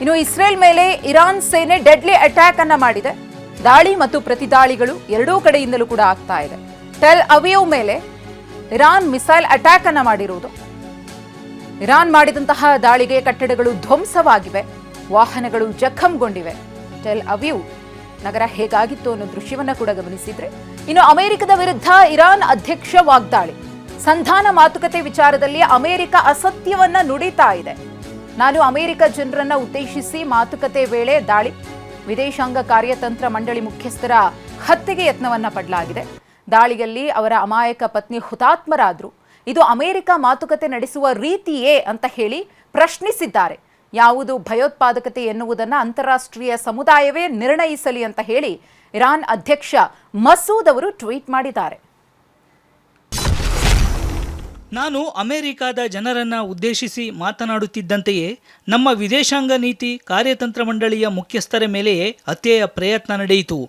ಇನ್ನು ಇಸ್ರೇಲ್ ಮೇಲೆ ಇರಾನ್ ಸೇನೆ ಡೆಡ್ಲಿ ಅಟ್ಯಾಕ್ ಅನ್ನ ಮಾಡಿದೆ. ದಾಳಿ ಮತ್ತು ಪ್ರತಿದಾಳಿಗಳು ಎರಡೂ ಕಡೆಯಿಂದಲೂ ಕೂಡ ಆಗ್ತಾ ಇದೆ. ಟೆಲ್ ಅವೀವ್ ಮೇಲೆ ಇರಾನ್ ಮಿಸೈಲ್ ಅಟ್ಯಾಕ್ ಅನ್ನ ಮಾಡಿರುವುದು. ಇರಾನ್ ಮಾಡಿದಂತಹ ದಾಳಿಗೆ ಕಟ್ಟಡಗಳು ಧ್ವಂಸವಾಗಿವೆ, ವಾಹನಗಳು ಜಖಂಗೊಂಡಿವೆ. ಟೆಲ್ ಅವೀವ್ ನಗರ ಹೇಗಾಗಿತ್ತು ಅನ್ನೋ ದೃಶ್ಯವನ್ನ ಕೂಡ ಗಮನಿಸಿದ್ರೆ. ಇನ್ನು ಅಮೆರಿಕದ ವಿರುದ್ಧ ಇರಾನ್ ಅಧ್ಯಕ್ಷ ವಾಗ್ದಾಳಿ. ಸಂಧಾನ ಮಾತುಕತೆ ವಿಚಾರದಲ್ಲಿ ಅಮೆರಿಕ ಅಸತ್ಯವನ್ನ ನುಡಿತಾ ಇದೆ. ನಾನು ಅಮೆರಿಕ ಜನರನ್ನ ಉದ್ದೇಶಿಸಿ ಮಾತುಕತೆ ವೇಳೆ ದಾಳಿ, ವಿದೇಶಾಂಗ ಕಾರ್ಯತಂತ್ರ ಮಂಡಳಿ ಮುಖ್ಯಸ್ಥರ ಹತ್ಯೆಗೆ ಯತ್ನವನ್ನ ಪಡಲಾಗಿದೆ. ದಾಳಿಯಲ್ಲಿ ಅವರ ಅಮಾಯಕ ಪತ್ನಿ ಹುತಾತ್ಮರಾದ್ರು. ಇದು ಅಮೆರಿಕ ಮಾತುಕತೆ ನಡೆಸುವ ರೀತಿಯೇ ಅಂತ ಹೇಳಿ ಪ್ರಶ್ನಿಸಿದ್ದಾರೆ. ಯಾವುದು ಭಯೋತ್ಪಾದಕತೆ ಎನ್ನುವುದನ್ನು ಅಂತಾರಾಷ್ಟ್ರೀಯ ಸಮುದಾಯವೇ ನಿರ್ಣಯಿಸಲಿ ಅಂತ ಹೇಳಿ ಇರಾನ್ ಅಧ್ಯಕ್ಷ ಮಸೂದ್ ಅವರು ಟ್ವೀಟ್ ಮಾಡಿದ್ದಾರೆ. ನಾನು ಅಮೆರಿಕದ ಜನರನ್ನು ಉದ್ದೇಶಿಸಿ ಮಾತನಾಡುತ್ತಿದ್ದಂತೆಯೇ ನಮ್ಮ ವಿದೇಶಾಂಗ ನೀತಿ ಕಾರ್ಯತಂತ್ರ ಮಂಡಳಿಯ ಮುಖ್ಯಸ್ಥರ ಮೇಲೆಯೇ ಹತ್ಯೆಯ ಪ್ರಯತ್ನ ನಡೆಯಿತು.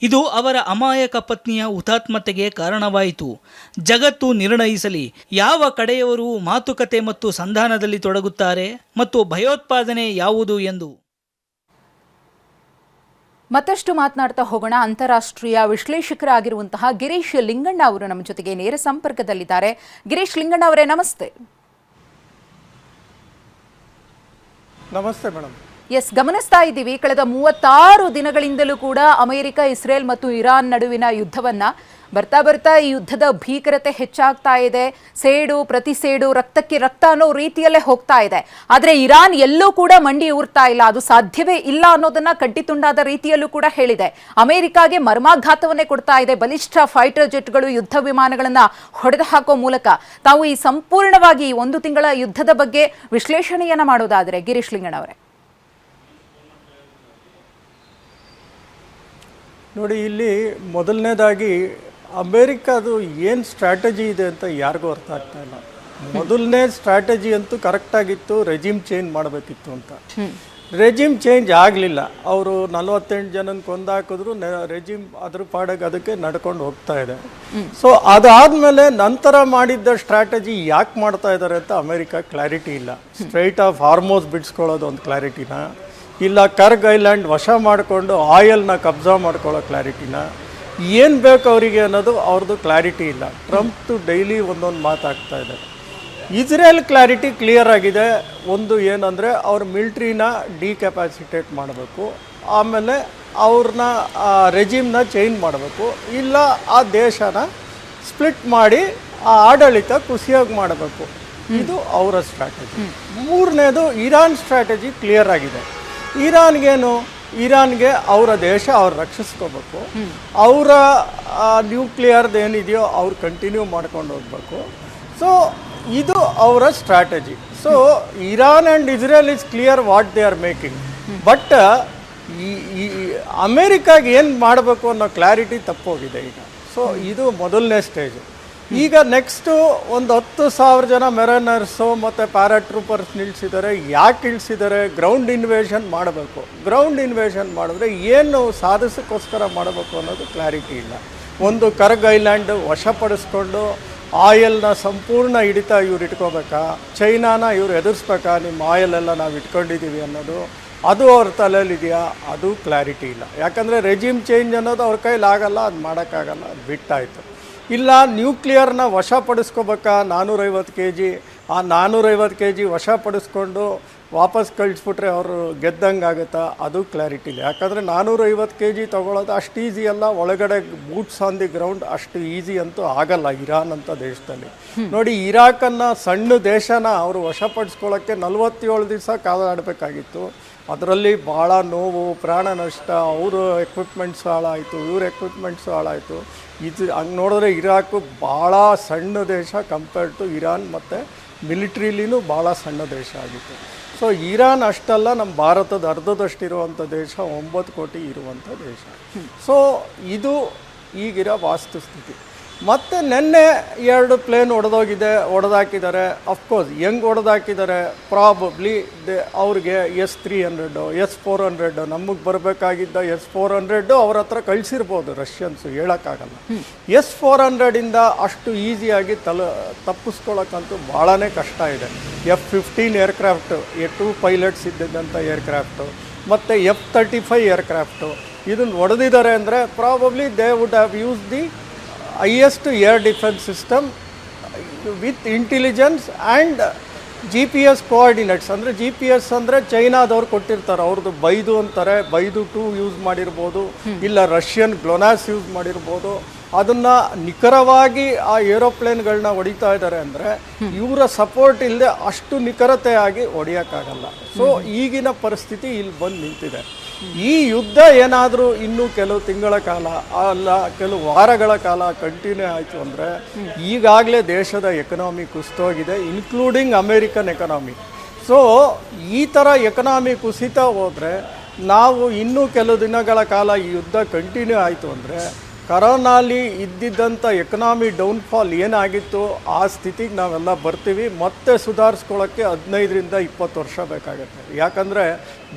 ಇದು ಅವರ ಅಮಾಯಕ ಪತ್ನಿಯ ಹುತಾತ್ಮತೆಗೆ ಕಾರಣವಾಯಿತು. ಜಗತ್ತು ನಿರ್ಣಯಿಸಲಿ ಯಾವ ಕಡೆಯವರು ಮಾತುಕತೆ ಮತ್ತು ಸಂಧಾನದಲ್ಲಿ ತೊಡಗುತ್ತಾರೆ ಮತ್ತು ಭಯೋತ್ಪಾದನೆ ಯಾವುದು ಎಂದು. ಮತ್ತಷ್ಟು ಮಾತನಾಡ್ತಾ ಹೋಗೋಣ. ಅಂತಾರಾಷ್ಟ್ರೀಯ ವಿಶ್ಲೇಷಕರಾಗಿರುವಂತಹ ಗಿರೀಶ್ ಲಿಂಗಣ್ಣ ಅವರು ನಮ್ಮ ಜೊತೆಗೆ ನೇರ ಸಂಪರ್ಕದಲ್ಲಿದ್ದಾರೆ. ಗಿರೀಶ್ ಲಿಂಗಣ್ಣ ಅವರೇ, ನಮಸ್ತೆ. ನಮಸ್ತೆ ಮೇಡಮ್. ಎಸ್, ಗಮನಿಸ್ತಾ ಇದ್ದೀವಿ ಕಳೆದ 36 ದಿನಗಳಿಂದಲೂ ಕೂಡ ಅಮೆರಿಕ, ಇಸ್ರೇಲ್ ಮತ್ತು ಇರಾನ್ ನಡುವಿನ ಯುದ್ಧವನ್ನ ಬರ್ತಾ ಈ ಯುದ್ಧದ ಭೀಕರತೆ ಹೆಚ್ಚಾಗ್ತಾ ಇದೆ. ಸೇಡು ಪ್ರತಿ ಸೇಡು, ರಕ್ತಕ್ಕೆ ರಕ್ತ ಅನ್ನೋ ರೀತಿಯಲ್ಲೇ ಹೋಗ್ತಾ ಇದೆ. ಆದರೆ ಇರಾನ್ ಎಲ್ಲೂ ಕೂಡ ಮಂಡಿ ಊರ್ತಾ ಇಲ್ಲ, ಅದು ಸಾಧ್ಯವೇ ಇಲ್ಲ ಅನ್ನೋದನ್ನ ಕಡ್ಡಿತುಂಡಾದ ರೀತಿಯಲ್ಲೂ ಕೂಡ ಹೇಳಿದೆ. ಅಮೆರಿಕಾಗೆ ಮರ್ಮಾಘಾತವನ್ನೇ ಕೊಡ್ತಾ ಇದೆ. ಬಲಿಷ್ಠ ಫೈಟರ್ ಜೆಟ್ಗಳು, ಯುದ್ಧ ವಿಮಾನಗಳನ್ನ ಹೊಡೆದು ಹಾಕೋ ಮೂಲಕ. ತಾವು ಈ ಸಂಪೂರ್ಣವಾಗಿ 1 ತಿಂಗಳ ಯುದ್ಧದ ಬಗ್ಗೆ ವಿಶ್ಲೇಷಣೆಯನ್ನ ಮಾಡೋದಾದ್ರೆ ಗಿರೀಶ್ ಲಿಂಗಣ್ಣ ಅವರೇ. ನೋಡಿ, ಇಲ್ಲಿ ಮೊದಲನೇದಾಗಿ ಅಮೇರಿಕಾದು ಏನು ಸ್ಟ್ರಾಟಜಿ ಇದೆ ಅಂತ ಯಾರಿಗೂ ಅರ್ಥ ಆಗ್ತಾ ಇಲ್ಲ. ಮೊದಲನೇ ಸ್ಟ್ರಾಟಜಿ ಅಂತೂ ಕರೆಕ್ಟಾಗಿತ್ತು, ರೆಜಿಮ್ ಚೇಂಜ್ ಮಾಡಬೇಕಿತ್ತು ಅಂತ. ರೆಜಿಮ್ ಚೇಂಜ್ ಆಗಲಿಲ್ಲ. ಅವರು 48 ಜನನ ಕೊಂದಾಕಿದ್ರು, ರೆಜಿಮ್ ಅದ್ರ ಪಾಡಕ್ಕೆ ಅದಕ್ಕೆ ನಡ್ಕೊಂಡು ಹೋಗ್ತಾ ಇದೆ. ಸೊ ಅದಾದಮೇಲೆ ನಂತರ ಮಾಡಿದ್ದ ಸ್ಟ್ರಾಟಜಿ ಯಾಕೆ ಮಾಡ್ತಾ ಇದ್ದಾರೆ ಅಂತ ಅಮೇರಿಕ ಕ್ಲಾರಿಟಿ ಇಲ್ಲ. ಸ್ಟ್ರೈಟ್ ಆಫ್ ಹಾರ್ಮೋಸ್ ಬಿಡಿಸ್ಕೊಳ್ಳೋದು ಒಂದು ಕ್ಲಾರಿಟಿನ, ಇಲ್ಲ ಕರ್ಗ್ ಐಲ್ಯಾಂಡ್ ವಶ ಮಾಡಿಕೊಂಡು ಆಯಿಲ್ನ ಕಬ್ಜಾ ಮಾಡ್ಕೊಳ್ಳೋ ಕ್ಲಾರಿಟಿನ, ಏನು ಬೇಕು ಅವರಿಗೆ ಅನ್ನೋದು ಅವ್ರದ್ದು ಕ್ಲಾರಿಟಿ ಇಲ್ಲ. ಟ್ರಂಪ್ ಡೈಲಿ ಒಂದೊಂದು ಮಾತಾಡ್ತಾ ಇದ್ದಾರೆ. ಇಸ್ರೇಲ್ ಕ್ಲಾರಿಟಿ ಕ್ಲಿಯರ್ ಆಗಿದೆ. ಒಂದು ಏನಂದರೆ ಅವ್ರ ಮಿಲ್ಟ್ರಿನ ಡಿಕ್ಯಾಪಾಸಿಟೇಟ್ ಮಾಡಬೇಕು, ಆಮೇಲೆ ಅವ್ರನ್ನ ರೆಜಿಮ್ನ ಚೇಂಜ್ ಮಾಡಬೇಕು, ಇಲ್ಲ ಆ ದೇಶನ ಸ್ಪ್ಲಿಟ್ ಮಾಡಿ ಆ ಆಡಳಿತ ಕುಸಿಯೋಗಿ ಮಾಡಬೇಕು. ಇದು ಅವರ ಸ್ಟ್ರಾಟಜಿ. ಮೂರನೇದು ಇರಾನ್ ಸ್ಟ್ರಾಟಜಿ ಕ್ಲಿಯರ್ ಆಗಿದೆ. ಇರಾನ್ಗೆ ಅವರ ದೇಶ ಅವ್ರು ರಕ್ಷಿಸ್ಕೋಬೇಕು, ಅವರ ನ್ಯೂಕ್ಲಿಯರ್ದು ಏನಿದೆಯೋ ಅವ್ರು ಕಂಟಿನ್ಯೂ ಮಾಡ್ಕೊಂಡು ಹೋಗ್ಬೇಕು. ಸೊ ಇದು ಅವರ strategy. So Iran and Israel is clear what they are making. But ಈ ಅಮೇರಿಕಾಗೆ ಏನು ಮಾಡಬೇಕು ಅನ್ನೋ ಕ್ಲಾರಿಟಿ ತಪ್ಪೋಗಿದೆ ಈಗ. ಸೊ ಇದು ಮೊದಲನೇ ಸ್ಟೇಜು. ಈಗ ನೆಕ್ಸ್ಟು ಒಂದು 10,000 ಜನ ಮೆರೈನರ್ಸು ಮತ್ತು ಪ್ಯಾರಾಟ್ರೂಪರ್ಸ್ ನಿಲ್ಲಿಸಿದ್ದಾರೆ. ಯಾಕೆ ಇಳಿಸಿದ್ದಾರೆ? ಗ್ರೌಂಡ್ ಇನ್ವೇಷನ್ ಮಾಡಬೇಕು. ಗ್ರೌಂಡ್ ಇನ್ವೇಷನ್ ಮಾಡಿದ್ರೆ ಏನು ಸಾಧಿಸೋಕ್ಕೋಸ್ಕರ ಮಾಡಬೇಕು ಅನ್ನೋದು ಕ್ಲಾರಿಟಿ ಇಲ್ಲ. ಒಂದು ಕರ್ಗ್ ಐಲ್ಯಾಂಡ್ ವಶಪಡಿಸ್ಕೊಂಡು ಆಯಿಲ್ನ ಸಂಪೂರ್ಣ ಹಿಡಿತ ಇವ್ರು ಇಟ್ಕೋಬೇಕಾ, ಚೈನಾನ ಇವ್ರು ಎದುರಿಸ್ಬೇಕಾ, ನಿಮ್ಮ ಆಯಿಲೆಲ್ಲ ನಾವು ಇಟ್ಕೊಂಡಿದ್ದೀವಿ ಅನ್ನೋದು ಅದು ಅವ್ರ ತಲೆಯಲ್ಲಿದೆಯಾ, ಅದು ಕ್ಲಾರಿಟಿ ಇಲ್ಲ. ಯಾಕಂದರೆ ರೆಜಿಮ್ ಚೇಂಜ್ ಅನ್ನೋದು ಅವ್ರ ಕೈಲಾಗಲ್ಲ, ಅದು ಮಾಡೋಕ್ಕಾಗಲ್ಲ, ಅದು ಬಿಟ್ಟಾಯಿತು. ಇಲ್ಲ ನ್ಯೂಕ್ಲಿಯರ್ನ ವಶಪಡಿಸ್ಕೋಬೇಕಾ, 450 kg, ಆ 450 kg ವಶಪಡಿಸ್ಕೊಂಡು ವಾಪಸ್ ಕಳಿಸ್ಬಿಟ್ರೆ ಅವರು ಗೆದ್ದಂಗೆ ಆಗುತ್ತಾ, ಅದು ಕ್ಲಾರಿಟಿ ಇಲ್ಲ. ಯಾಕಂದರೆ 450 kg ತೊಗೊಳೋದು ಅಷ್ಟು ಈಸಿ ಅಲ್ಲ. ಒಳಗಡೆ ಬೂಟ್ಸ್ ಆನ್ ದಿ ಗ್ರೌಂಡ್ ಅಷ್ಟು ಈಸಿ ಅಂತೂ ಆಗಲ್ಲ ಇರಾನ್ ಅಂತ ದೇಶದಲ್ಲಿ. ನೋಡಿ, ಇರಾಕನ್ನು ಸಣ್ಣ ದೇಶನ ಅವರು ವಶಪಡಿಸ್ಕೊಳ್ಳೋಕ್ಕೆ 47 ದಿವಸ ಕಾದಾಡಬೇಕಾಗಿತ್ತು. ಅದರಲ್ಲಿ ಭಾಳ ನೋವು, ಪ್ರಾಣ ನಷ್ಟ, ಅವರು ಎಕ್ವಿಪ್ಮೆಂಟ್ಸ್ ಹಾಳಾಯಿತು, ಇವ್ರ ಎಕ್ವಿಪ್ಮೆಂಟ್ಸು ಹಾಳಾಯಿತು. ಇದು ಹಂಗೆ ನೋಡಿದ್ರೆ ಇರಾಕು ಭಾಳ ಸಣ್ಣ ದೇಶ ಕಂಪೇರ್ಡ್ ಟು ಇರಾನ್, ಮತ್ತು ಮಿಲಿಟ್ರಿಲಿನೂ ಭಾಳ ಸಣ್ಣ ದೇಶ ಆಗಿತ್ತು. ಸೊ ಇರಾನ್ ಅಷ್ಟಲ್ಲ, ನಮ್ಮ ಭಾರತದ ಅರ್ಧದಷ್ಟಿರುವಂಥ ದೇಶ, 9 ಕೋಟಿ ಇರುವಂಥ ದೇಶ. ಸೊ ಇದು ಈಗಿರೋ ವಾಸ್ತುಸ್ಥಿತಿ. ಮತ್ತು ನಿನ್ನೆ 2 ಪ್ಲೇನ್ ಹೊಡೆದಾಕಿದ್ದಾರೆ. ಅಫ್ಕೋರ್ಸ್ ಹೆಂಗೆ ಹೊಡೆದಾಕಿದ್ದಾರೆ, ಪ್ರಾಬಬ್ಲಿ ಅವ್ರಿಗೆ S-300 S-400 ನಮಗೆ ಬರಬೇಕಾಗಿದ್ದ S-400 ಅವ್ರ ಹತ್ರ ಕಳಿಸಿರ್ಬೋದು ರಷ್ಯನ್ಸು, ಹೇಳೋಕ್ಕಾಗಲ್ಲ. S-400 ಅಷ್ಟು ಈಸಿಯಾಗಿ ತಪ್ಪಿಸ್ಕೊಳ್ಳೋಕ್ಕಂತೂ ಭಾಳನೇ ಕಷ್ಟ ಇದೆ. F-15 ಏರ್ಕ್ರಾಫ್ಟು, 2 ಪೈಲಟ್ಸ್ ಇದ್ದಿದ್ದಂಥ ಏರ್ಕ್ರಾಫ್ಟು, ಮತ್ತು F-35 ಏರ್ಕ್ರಾಫ್ಟು ಇದನ್ನು ಹೊಡೆದಿದ್ದಾರೆ ಅಂದರೆ probably they would have use the highest air defense system with intelligence and GPS coordinates. ಅಂದರೆ GPS ಅಂದರೆ ಚೈನಾದವ್ರು ಕೊಟ್ಟಿರ್ತಾರೆ, ಅವ್ರದ್ದು ಬೈದು ಅಂತಾರೆ, ಬೈದು 2 ಯೂಸ್ ಮಾಡಿರ್ಬೋದು, ಇಲ್ಲ ರಷ್ಯನ್ ಗ್ಲೊನಾಸ್ ಯೂಸ್ ಮಾಡಿರ್ಬೋದು. ಅದನ್ನು ನಿಖರವಾಗಿ ಆ ಏರೋಪ್ಲೇನ್ಗಳನ್ನ ಹೊಡಿತಾ ಇದ್ದಾರೆ ಅಂದರೆ ಇವರ ಸಪೋರ್ಟ್ ಇಲ್ಲದೆ ಅಷ್ಟು ನಿಖರತೆಯಾಗಿ ಹೊಡೆಯೋಕ್ಕಾಗಲ್ಲ. ಸೊ ಈಗಿನ ಪರಿಸ್ಥಿತಿ ಇಲ್ಲಿ ಬಂದು ನಿಂತಿದೆ. ಈ ಯುದ್ಧ ಏನಾದರೂ ಇನ್ನೂ ಕೆಲವು ತಿಂಗಳ ಕಾಲ ಅಲ್ಲ ಕೆಲವು ವಾರಗಳ ಕಾಲ ಕಂಟಿನ್ಯೂ ಆಯಿತು ಅಂದರೆ ಈಗಾಗಲೇ ದೇಶದ ಎಕನಾಮಿ ಕುಸಿತೋಗಿದೆ, ಇನ್ಕ್ಲೂಡಿಂಗ್ ಅಮೇರಿಕನ್ ಎಕನಾಮಿ. ಸೊ ಈ ಥರ ಎಕನಾಮಿ ಕುಸಿತ ಹೋದರೆ ನಾವು ಇನ್ನೂ ಕೆಲವು ದಿನಗಳ ಕಾಲ ಈ ಯುದ್ಧ ಕಂಟಿನ್ಯೂ ಆಯಿತು ಅಂದರೆ ಕರೋನಾಲಿ ಇದ್ದಿದ್ದಂಥ ಎಕನಾಮಿ ಡೌನ್ಫಾಲ್ ಏನಾಗಿತ್ತು ಆ ಸ್ಥಿತಿಗೆ ನಾವೆಲ್ಲ ಬರ್ತೀವಿ. ಮತ್ತೆ ಸುಧಾರಿಸ್ಕೊಳ್ಳೋಕ್ಕೆ 15ರಿಂದ 20 ವರ್ಷ ಬೇಕಾಗುತ್ತೆ. ಯಾಕಂದರೆ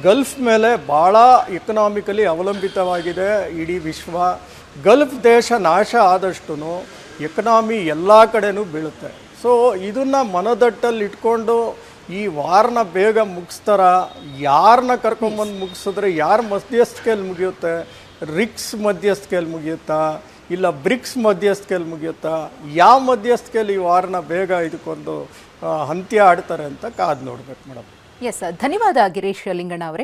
ಗಲ್ಫ್ ಮೇಲೆ ಭಾಳ ಎಕನಾಮಿಕಲಿ ಅವಲಂಬಿತವಾಗಿದೆ ಇಡೀ ವಿಶ್ವ. ಗಲ್ಫ್ ದೇಶ ನಾಶ ಆದಷ್ಟು ಎಕನಾಮಿ ಎಲ್ಲ ಕಡೆನೂ ಬೀಳುತ್ತೆ. ಸೊ ಇದನ್ನು ಮನದಟ್ಟಲ್ಲಿ ಇಟ್ಕೊಂಡು ಈ ವಾರನ ಬೇಗ ಮುಗಿಸ್ತಾರ, ಯಾರನ್ನ ಕರ್ಕೊಂಬಂದು ಮುಗಿಸಿದ್ರೆ ಯಾರು ಮಧ್ಯಸ್ಥಿಕೆಯಲ್ಲಿ ಮುಗಿಯುತ್ತೆ, ರಿಕ್ಸ್ ಮಧ್ಯಸ್ಥಿಕೆಯಲ್ಲಿ ಮುಗಿಯುತ್ತಾ ಇಲ್ಲ ಬ್ರಿಕ್ಸ್ ಮಧ್ಯಸ್ಥಿಕೆಯಲ್ಲಿ ಮುಗಿಯುತ್ತಾ, ಯಾವ ಮಧ್ಯಸ್ಥಿಕೆಯಲ್ಲಿ ಈ ವಾರನ ಬೇಗ ಇದಕ್ಕೊಂದು ಅಂತ್ಯ ಆಡ್ತಾರೆ ಅಂತ ಕಾದು ನೋಡ್ಬೇಕು ಮೇಡಮ್. ಎಸ್, ಧನ್ಯವಾದ ಗಿರೀಶ್ ಲಿಂಗಣ್ಣ ಅವರೇ.